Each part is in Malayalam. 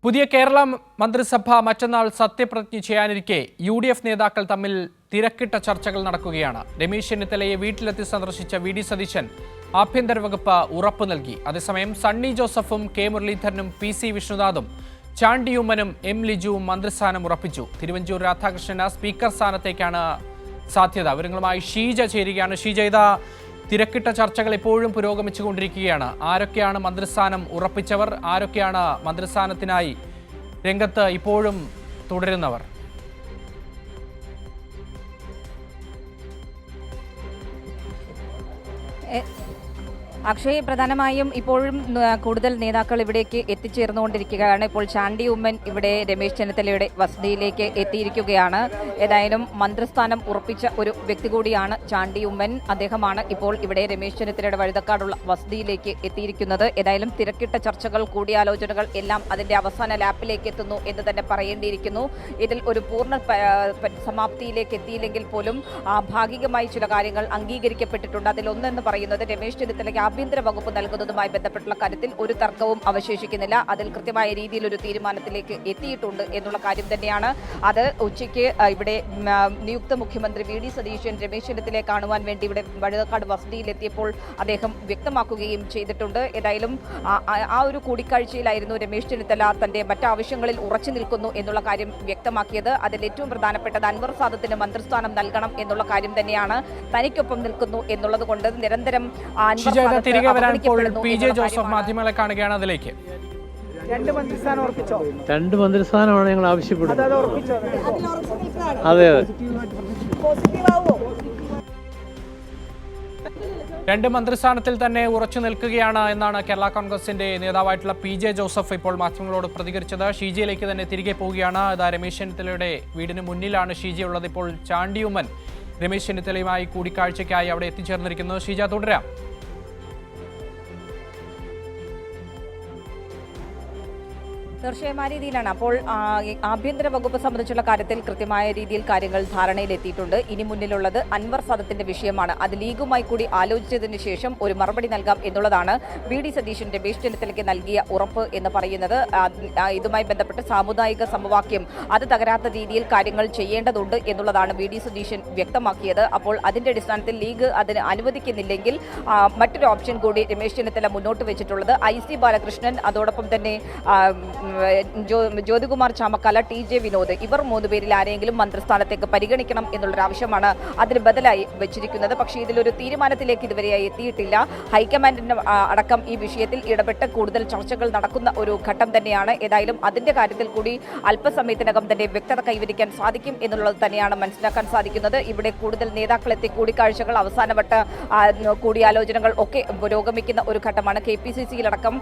പുതിയ കേരള മന്ത്രിസഭ മറ്റന്നാൾ സത്യപ്രതിജ്ഞ ചെയ്യാനിരിക്കെ UDF നേതാക്കൾ തമ്മിൽ തിരക്കിട്ട ചർച്ചകൾ നടക്കുകയാണ്. രമേശ് ചെന്നിത്തലയെ വീട്ടിലെത്തി സന്ദർശിച്ച VD സതീശൻ ആഭ്യന്തര വകുപ്പ് ഉറപ്പു നൽകി. അതേസമയം സണ്ണി ജോസഫും കെ മുരളീധരനും PC വിഷ്ണുനാഥും ചാണ്ടി ഉമ്മനും M ലിജുവും മന്ത്രിസ്ഥാനം ഉറപ്പിച്ചു. തിരുവഞ്ചൂർ രാധാകൃഷ്ണന് സ്പീക്കർ സ്ഥാനത്തേക്കാണ് സാധ്യത. വിവരങ്ങളുമായി ഷീജ ചേരുകയാണ്. ഷീജ, ഇതാ തിരക്കിട്ട ചർച്ചകൾ ഇപ്പോഴും പുരോഗമിച്ചുകൊണ്ടിരിക്കുകയാണ്. ആരൊക്കെയാണ് മന്ത്രിസ്ഥാനം ഉറപ്പിച്ചവർ, ആരൊക്കെയാണ് മന്ത്രിസ്ഥാനത്തിനായി രംഗത്ത് ഇപ്പോഴും തുടരുന്നവർ? അക്ഷയ്, പ്രധാനമായും ഇപ്പോഴും കൂടുതൽ നേതാക്കൾ ഇവിടേക്ക് എത്തിച്ചേർന്നുകൊണ്ടിരിക്കുകയാണ്. ഇപ്പോൾ ചാണ്ടി ഉമ്മൻ ഇവിടെ രമേശ് ചെന്നിത്തലയുടെ വസതിയിലേക്ക് എത്തിയിരിക്കുകയാണ്. ഏതായാലും മന്ത്രിസ്ഥാനം ഉറപ്പിച്ച ഒരു വ്യക്തി കൂടിയാണ് ചാണ്ടി ഉമ്മൻ. അദ്ദേഹമാണ് ഇപ്പോൾ ഇവിടെ രമേശ് ചെന്നിത്തലയുടെ വഴുതക്കാടുള്ള വസതിയിലേക്ക് എത്തിയിരിക്കുന്നത്. ഏതായാലും തിരക്കിട്ട ചർച്ചകൾ, കൂടിയാലോചനകൾ എല്ലാം അതിന്റെ അവസാന ലാപ്പിലേക്ക് എത്തുന്നു എന്ന് തന്നെ പറയേണ്ടിയിരിക്കുന്നു. ഇതിൽ ഒരു പൂർണ്ണ സമാപ്തിയിലേക്ക് എത്തിയില്ലെങ്കിൽ പോലും ഭാഗികമായി ചില കാര്യങ്ങൾ അംഗീകരിക്കപ്പെട്ടിട്ടുണ്ട്. അതിലൊന്നെന്ന് പറയുന്നത് രമേശ് ചെന്നിത്തലയ്ക്ക് ആഭ്യന്തര വകുപ്പ് നൽകുന്നതുമായി ബന്ധപ്പെട്ടുള്ള കാര്യത്തിൽ ഒരു തർക്കവും അവശേഷിക്കുന്നില്ല. അതിൽ കൃത്യമായ രീതിയിൽ ഒരു തീരുമാനത്തിലേക്ക് എത്തിയിട്ടുണ്ട് എന്നുള്ള കാര്യം തന്നെയാണ്. അത് ഉച്ചയ്ക്ക് ഇവിടെ നിയുക്ത മുഖ്യമന്ത്രി VD സതീശൻ രമേശ് ചെന്നിത്തലയെ കാണുവാൻ വേണ്ടി ഇവിടെ വഴുതക്കാട് വസതിയിലെത്തിയപ്പോൾ അദ്ദേഹം വ്യക്തമാക്കുകയും ചെയ്തിട്ടുണ്ട്. ഏതായാലും ആ ഒരു കൂടിക്കാഴ്ചയിലായിരുന്നു രമേശ് ചെന്നിത്തല തന്റെ മറ്റാവശ്യങ്ങളിൽ ഉറച്ചു നിൽക്കുന്നു എന്നുള്ള കാര്യം വ്യക്തമാക്കിയത്. അതിൽ ഏറ്റവും പ്രധാനപ്പെട്ടത് അൻവർ സാദത്തിന് മന്ത്രിസ്ഥാനം നൽകണം എന്നുള്ള കാര്യം തന്നെയാണ്. തനിക്കൊപ്പം നിൽക്കുന്നു എന്നുള്ളത് കൊണ്ട് നിരന്തരം തിരികെ വരാൻ PJ ജോസഫ് മാധ്യമങ്ങളെ കാണുകയാണ്. അതിലേക്ക് രണ്ട് മന്ത്രിസ്ഥാനമാണ് ഞങ്ങൾ ആവശ്യപ്പെടുന്നത്. അതെ, രണ്ട് മന്ത്രിസ്ഥാനത്തിൽ തന്നെ ഉറച്ചു നിൽക്കുകയാണ് എന്നാണ് കേരള കോൺഗ്രസിന്റെ നേതാവായിട്ടുള്ള PJ ജോസഫ് ഇപ്പോൾ മാധ്യമങ്ങളോട് പ്രതികരിച്ചത്. ഷീജയിലേക്ക് തന്നെ തിരികെ പോവുകയാണ്. ഇതാ രമേശ് ചെന്നിത്തലയുടെ വീടിന് മുന്നിലാണ് ഷീജ ഉള്ളത്. ഇപ്പോൾ ചാണ്ടി ഉമ്മൻ രമേശ് ചെന്നിത്തലയുമായി കൂടിക്കാഴ്ചയ്ക്കായി അവിടെ എത്തിച്ചേർന്നിരിക്കുന്നു. ഷീജ, തുടരാം. തീർച്ചയായും ആ രീതിയിലാണ്. അപ്പോൾ ആഭ്യന്തര വകുപ്പ് സംബന്ധിച്ചുള്ള കാര്യത്തിൽ കൃത്യമായ രീതിയിൽ കാര്യങ്ങൾ ധാരണയിലെത്തിയിട്ടുണ്ട്. ഇനി മുന്നിലുള്ളത് അൻവർ സാദത്തിന്റെ വിഷയമാണ്. അത് ലീഗുമായി കൂടി ആലോചിച്ചതിന് ശേഷം ഒരു മറുപടി നൽകാം എന്നുള്ളതാണ് VD സതീശൻ രമേശ് ചെന്നിത്തലയ്ക്ക് നൽകിയ ഉറപ്പ് എന്ന് പറയുന്നത്. ഇതുമായി ബന്ധപ്പെട്ട് സാമുദായിക സമവാക്യം അത് തകരാത്ത രീതിയിൽ കാര്യങ്ങൾ ചെയ്യേണ്ടതുണ്ട് എന്നുള്ളതാണ് VD സതീശൻ വ്യക്തമാക്കിയത്. അപ്പോൾ അതിന്റെ അടിസ്ഥാനത്തിൽ ലീഗ് അതിന് അനുവദിക്കുന്നില്ലെങ്കിൽ മറ്റൊരു ഓപ്ഷൻ കൂടി രമേശ് ചെന്നിത്തല മുന്നോട്ട് വെച്ചിട്ടുള്ളത് IC ബാലകൃഷ്ണൻ, അതോടൊപ്പം തന്നെ ജ്യോതികുമാർ ചാമക്കാല, TJ വിനോദ്, ഇവർ 3 പേരിൽ ആരെങ്കിലും മന്ത്രിസ്ഥാനത്തേക്ക് പരിഗണിക്കണം എന്നുള്ളൊരു ആവശ്യമാണ് അതിന് ബദലായി വെച്ചിരിക്കുന്നത്. പക്ഷേ ഇതിലൊരു തീരുമാനത്തിലേക്ക് ഇതുവരെയായി എത്തിയിട്ടില്ല. ഹൈക്കമാൻഡിന് അടക്കം ഈ വിഷയത്തിൽ ഇടപെട്ട് കൂടുതൽ ചർച്ചകൾ നടക്കുന്ന ഒരു ഘട്ടം തന്നെയാണ്. ഏതായാലും അതിന്റെ കാര്യത്തിൽ കൂടി അല്പസമയത്തിനകം തന്നെ വ്യക്തത കൈവരിക്കാൻ സാധിക്കും എന്നുള്ളത് തന്നെയാണ് മനസ്സിലാക്കാൻ സാധിക്കുന്നത്. ഇവിടെ കൂടുതൽ നേതാക്കളെത്തി കൂടിക്കാഴ്ചകൾ, അവസാനവട്ട കൂടിയാലോചനകൾ ഒക്കെ പുരോഗമിക്കുന്ന ഒരു ഘട്ടമാണ്. KPCCയിലടക്കം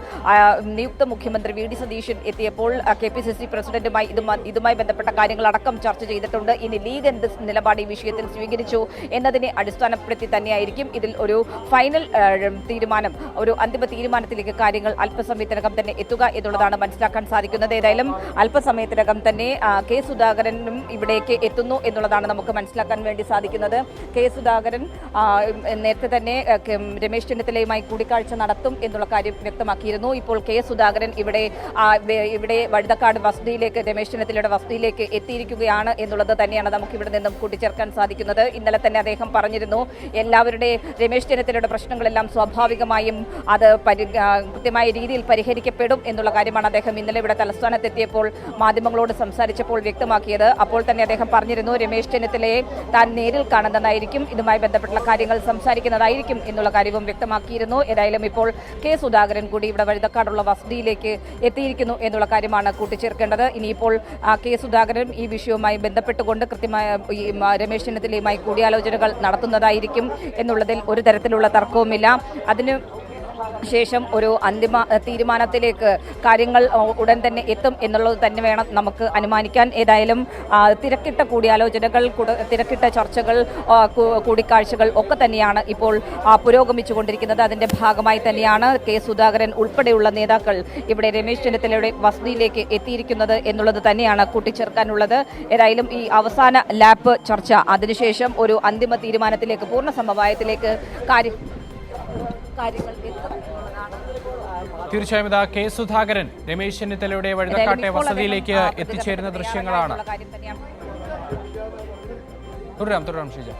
നിയുക്ത മുഖ്യമന്ത്രി VD സതീശൻ എത്തിയപ്പോൾ KPCC പ്രസിഡന്റുമായി ഇതുമായി ബന്ധപ്പെട്ട കാര്യങ്ങളടക്കം ചർച്ച ചെയ്തിട്ടുണ്ട്. ഇനി ലീഗ് എന്ത് നിലപാട് ഈ വിഷയത്തിൽ സ്വീകരിച്ചു എന്നതിനെ അടിസ്ഥാനപ്പെടുത്തി തന്നെയായിരിക്കും ഇതിൽ ഒരു ഫൈനൽ തീരുമാനം, ഒരു അന്തിമ തീരുമാനത്തിലേക്ക് കാര്യങ്ങൾ അല്പസമയത്തിനകം തന്നെ എത്തുക എന്നുള്ളതാണ് മനസ്സിലാക്കാൻ സാധിക്കുന്നത്. ഏതായാലും അല്പസമയത്തിനകം തന്നെ K സുധാകരനും ഇവിടേക്ക് എത്തുന്നു എന്നുള്ളതാണ് നമുക്ക് മനസ്സിലാക്കാൻ വേണ്ടി സാധിക്കുന്നത്. K സുധാകരൻ നേരത്തെ തന്നെ രമേശ് ചെന്നിത്തലയുമായി കൂടിക്കാഴ്ച നടത്തും എന്നുള്ള കാര്യം വ്യക്തമാക്കിയിരുന്നു. ഇപ്പോൾ K സുധാകരൻ ഇവിടെ വഴുതക്കാട് വസതിയിലേക്ക്, രമേശ് ചെന്നിത്തലയുടെ വസതിയിലേക്ക് എത്തിയിരിക്കുകയാണ് എന്നുള്ളത് തന്നെയാണ് നമുക്ക് ഇവിടെ നിന്നും കൂട്ടിച്ചേർക്കാൻ സാധിക്കുന്നത്. ഇന്നലെ തന്നെ അദ്ദേഹം പറഞ്ഞിരുന്നു, എല്ലാവരുടെയും രമേശ് ചെന്നിത്തലയുടെ പ്രശ്നങ്ങളെല്ലാം സ്വാഭാവികമായും അത് കൃത്യമായ രീതിയിൽ പരിഹരിക്കപ്പെടും എന്നുള്ള കാര്യമാണ് അദ്ദേഹം ഇന്നലെ ഇവിടെ തലസ്ഥാനത്തെത്തിയപ്പോൾ മാധ്യമങ്ങളോട് സംസാരിച്ചപ്പോൾ വ്യക്തമാക്കിയത്. അപ്പോൾ തന്നെ അദ്ദേഹം പറഞ്ഞിരുന്നു, രമേശ് ചെന്നിത്തലയെ താൻ നേരിൽ കാണുന്നതായിരിക്കും, ഇതുമായി ബന്ധപ്പെട്ടുള്ള കാര്യങ്ങൾ സംസാരിക്കുന്നതായിരിക്കും എന്നുള്ള കാര്യവും വ്യക്തമാക്കിയിരുന്നു. ഏതായാലും ഇപ്പോൾ K സുധാകരൻ കൂടി ഇവിടെ വഴുതക്കാടുള്ള വസതിയിലേക്ക് എത്തിയിരിക്കുന്നു എന്നുള്ള കാര്യമാണ് കൂട്ടിച്ചേർക്കേണ്ടത്. ഇനിയിപ്പോൾ K സുധാകരൻ ഈ വിഷയവുമായി ബന്ധപ്പെട്ടുകൊണ്ട് കൃത്യമായ രമേശ് ചെന്നിത്തലയുമായി കൂടിയാലോചനകൾ നടത്തുന്നതായിരിക്കും എന്നുള്ളതിൽ ഒരു തരത്തിലുള്ള തർക്കവുമില്ല. അതിന് ശേഷം ഒരു അന്തിമ തീരുമാനത്തിലേക്ക് കാര്യങ്ങൾ ഉടൻ തന്നെ എത്തും എന്നുള്ളത് തന്നെ വേണം നമുക്ക് അനുമാനിക്കാൻ. ഏതായാലും തിരക്കിട്ട കൂടിയാലോചനകൾ, തിരക്കിട്ട ചർച്ചകൾ, കൂടിക്കാഴ്ചകൾ ഒക്കെ തന്നെയാണ് ഇപ്പോൾ പുരോഗമിച്ചുകൊണ്ടിരിക്കുന്നത്. അതിന്റെ ഭാഗമായി തന്നെയാണ് K സുധാകരൻ ഉൾപ്പെടെയുള്ള നേതാക്കൾ ഇവിടെ രമേശ് ചെന്നിത്തലയുടെ വസതിയിലേക്ക് എത്തിയിരിക്കുന്നത് എന്നുള്ളത് തന്നെയാണ് കൂട്ടിച്ചേർക്കാനുള്ളത്. ഏതായാലും ഈ അവസാന ലാപ്പ് ചർച്ച, അതിനുശേഷം ഒരു അന്തിമ തീരുമാനത്തിലേക്ക്, പൂർണ്ണ സമവായത്തിലേക്ക് കാര്യങ്ങൾ എത്തും. തീർച്ചയായും ഇതാ കെ സുധാകരൻ രമേശ് ചെന്നിത്തലയുടെ വഴുതക്കാട്ടെ വസതിയിലേക്ക് എത്തിച്ചേരുന്ന ദൃശ്യങ്ങളാണ്. തുടരാം ഷീജ.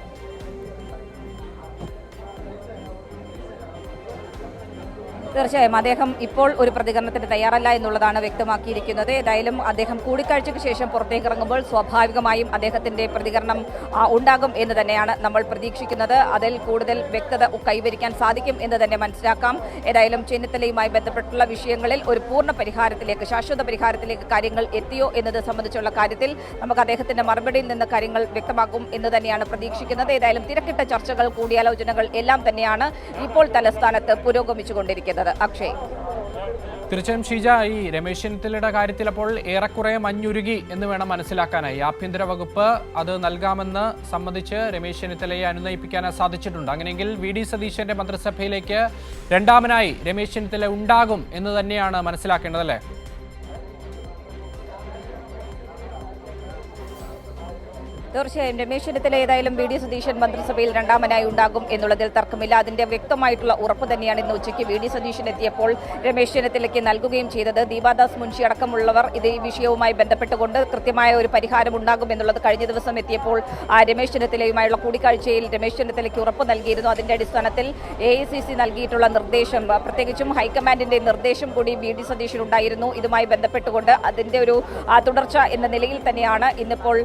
തീർച്ചയായും അദ്ദേഹം ഇപ്പോൾ ഒരു പ്രതികരണത്തിന് തയ്യാറല്ല എന്നുള്ളതാണ് വ്യക്തമാക്കിയിരിക്കുന്നത്. ഏതായാലും അദ്ദേഹം കൂടിക്കാഴ്ചയ്ക്ക് ശേഷം പുറത്തേക്ക് ഇറങ്ങുമ്പോൾ സ്വാഭാവികമായും അദ്ദേഹത്തിന്റെ പ്രതികരണം ഉണ്ടാകും എന്ന് തന്നെയാണ് നമ്മൾ പ്രതീക്ഷിക്കുന്നത്. അതിൽ കൂടുതൽ വ്യക്തത കൈവരിക്കാൻ സാധിക്കും എന്ന് തന്നെ മനസ്സിലാക്കാം. ഏതായാലും ചെന്നിത്തലയുമായി ബന്ധപ്പെട്ടുള്ള വിഷയങ്ങളിൽ ഒരു പൂർണ്ണ പരിഹാരത്തിലേക്ക്, ശാശ്വത പരിഹാരത്തിലേക്ക് കാര്യങ്ങൾ എത്തിയോ എന്നത് സംബന്ധിച്ചുള്ള കാര്യത്തിൽ നമുക്ക് അദ്ദേഹത്തിന്റെ മറുപടിയിൽ നിന്ന് കാര്യങ്ങൾ വ്യക്തമാക്കും എന്ന് തന്നെയാണ് പ്രതീക്ഷിക്കുന്നത്. ഏതായാലും തിരക്കിട്ട ചർച്ചകൾ, കൂടിയാലോചനകൾ എല്ലാം തന്നെയാണ് ഇപ്പോൾ തലസ്ഥാനത്ത് പുരോഗമിച്ചുകൊണ്ടിരിക്കുന്നത്. അക്ഷയ്, തീർച്ചയായും ഷീജ, ഈ രമേശ് ചെന്നിത്തലയുടെ കാര്യത്തിൽ അപ്പോൾ ഏറെക്കുറെ മഞ്ഞുരുകി എന്ന് വേണം മനസ്സിലാക്കാനായി. ആഭ്യന്തര വകുപ്പ് അത് നൽകാമെന്ന് സംബന്ധിച്ച് രമേശ് ചെന്നിത്തലയെ അനുനയിപ്പിക്കാൻ സാധിച്ചിട്ടുണ്ട്. അങ്ങനെയെങ്കിൽ വി.ഡി. സതീശന്റെ മന്ത്രിസഭയിലേക്ക് രണ്ടാമനായി രമേശ് ചെന്നിത്തല ഉണ്ടാകും എന്ന് തന്നെയാണ് മനസ്സിലാക്കേണ്ടത്, അല്ലേ? തീർച്ചയായും രമേശ് ചെന്നിത്തല ഏതായാലും വി.ഡി. സതീശൻ മന്ത്രിസഭയിൽ രണ്ടാമനായി ഉണ്ടാകും എന്നുള്ളതിൽ തർക്കമില്ല. അതിന്റെ വ്യക്തമായിട്ടുള്ള ഉറപ്പ് തന്നെയാണ് ഇന്ന് ഉച്ചയ്ക്ക് വി.ഡി. സതീശൻ എത്തിയപ്പോൾ രമേശ് ചെന്നിത്തലയ്ക്ക് നൽകുകയും ചെയ്തത്. ദീപാദാസ് മുൻഷി അടക്കമുള്ളവർ ഈ വിഷയവുമായി ബന്ധപ്പെട്ടുകൊണ്ട് കൃത്യമായ ഒരു പരിഹാരം ഉണ്ടാകും എന്നുള്ളത് കഴിഞ്ഞ ദിവസം എത്തിയപ്പോൾ രമേശ് ചെന്നിത്തലയുമായുള്ള കൂടിക്കാഴ്ചയിൽ രമേശ് ചെന്നിത്തലയ്ക്ക് ഉറപ്പ് നൽകിയിരുന്നു. അതിന്റെ അടിസ്ഥാനത്തിൽ AICC നൽകിയിട്ടുള്ള നിർദ്ദേശം, പ്രത്യേകിച്ചും ഹൈക്കമാൻഡിന്റെ നിർദ്ദേശം കൂടി വി.ഡി. സതീശൻ ഉണ്ടായിരുന്നു. ഇതുമായി ബന്ധപ്പെട്ടുകൊണ്ട് അതിന്റെ ഒരു തുടർച്ച എന്ന നിലയിൽ തന്നെയാണ് ഇന്നിപ്പോൾ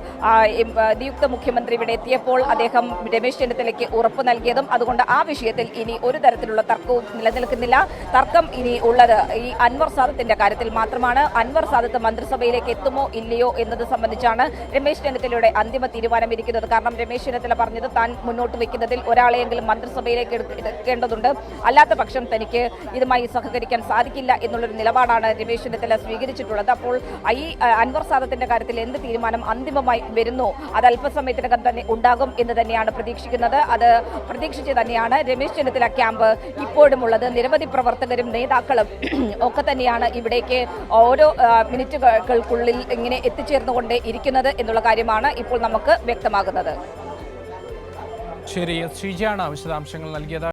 നിയുക്ത മുഖ്യമന്ത്രി ഇവിടെ എത്തിയപ്പോൾ അദ്ദേഹം രമേശ് ചെന്നിത്തലയ്ക്ക് ഉറപ്പ് നൽകിയതും. അതുകൊണ്ട് ആ വിഷയത്തിൽ ഇനി ഒരു തരത്തിലുള്ള തർക്കവും നിലനിൽക്കുന്നില്ല. തർക്കം ഇനി ഉള്ളത് ഈ അൻവർ സാദത്തിന്റെ കാര്യത്തിൽ മാത്രമാണ്. അൻവർ സാദത്ത് മന്ത്രിസഭയിലേക്ക് എത്തുമോ ഇല്ലയോ എന്നത് സംബന്ധിച്ചാണ് രമേശ് ചെന്നിത്തലയുടെ അന്തിമ തീരുമാനം ഇരിക്കുന്നത്. കാരണം രമേശ് ചെന്നിത്തല പറഞ്ഞത് താൻ മുന്നോട്ട് വയ്ക്കുന്നതിൽ ഒരാളെയെങ്കിലും മന്ത്രിസഭയിലേക്ക് എടുക്കേണ്ടതുണ്ട്, അല്ലാത്ത പക്ഷം തനിക്ക് ഇതുമായി സഹകരിക്കാൻ സാധിക്കില്ല എന്നുള്ളൊരു നിലപാടാണ് രമേശ് ചെന്നിത്തല സ്വീകരിച്ചിട്ടുള്ളത്. അപ്പോൾ ഈ അൻവർ സാദത്തിന്റെ കാര്യത്തിൽ എന്ത് തീരുമാനം അന്തിമമായി വരുന്നു അത് അല്പസമയത്തിനകം തന്നെ ഉണ്ടാകും എന്ന് തന്നെയാണ് പ്രതീക്ഷിക്കുന്നത്. അത് പ്രതീക്ഷിച്ച് തന്നെയാണ് രമേശ് ചെന്നിത്തല ക്യാമ്പ് ഇപ്പോഴും ഉള്ളത്. നിരവധി പ്രവർത്തകരും നേതാക്കളും ഒക്കെ തന്നെയാണ് ഇവിടേക്ക് ഓരോ മിനിറ്റുകൾക്കുള്ളിൽ ഇങ്ങനെ എത്തിച്ചേർന്നുകൊണ്ട് ഇരിക്കുന്നത് എന്നുള്ള കാര്യമാണ് ഇപ്പോൾ നമുക്ക് വ്യക്തമാകുന്നത്. ശരി, ശ്രീജയാണ് വിശദാംശങ്ങൾ നൽകിയത്.